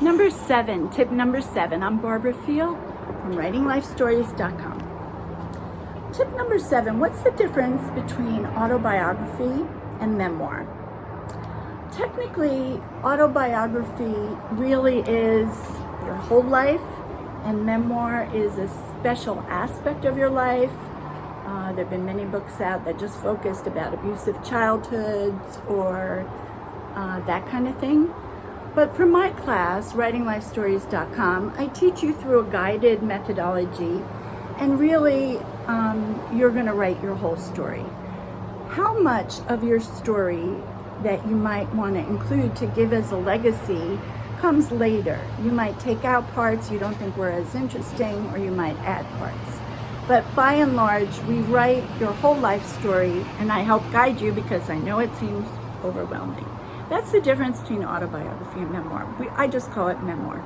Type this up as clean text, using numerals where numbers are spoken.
Tip number seven. I'm Barbara Field from writinglifestories.com. Tip number seven, what's the difference between autobiography and memoir? Technically, autobiography really is your whole life, and memoir is a special aspect of your life. There have been many books out that just focused about abusive childhoods or that kind of thing. But for my class, writinglifestories.com, I teach you through a guided methodology, and really you're going to write your whole story. How much of your story that you might want to include to give as a legacy comes later. You might take out parts you don't think were as interesting, or you might add parts. But by and large, we write your whole life story, and I help guide you because I know it seems overwhelming. That's the difference between autobiography and memoir. I just call it memoir.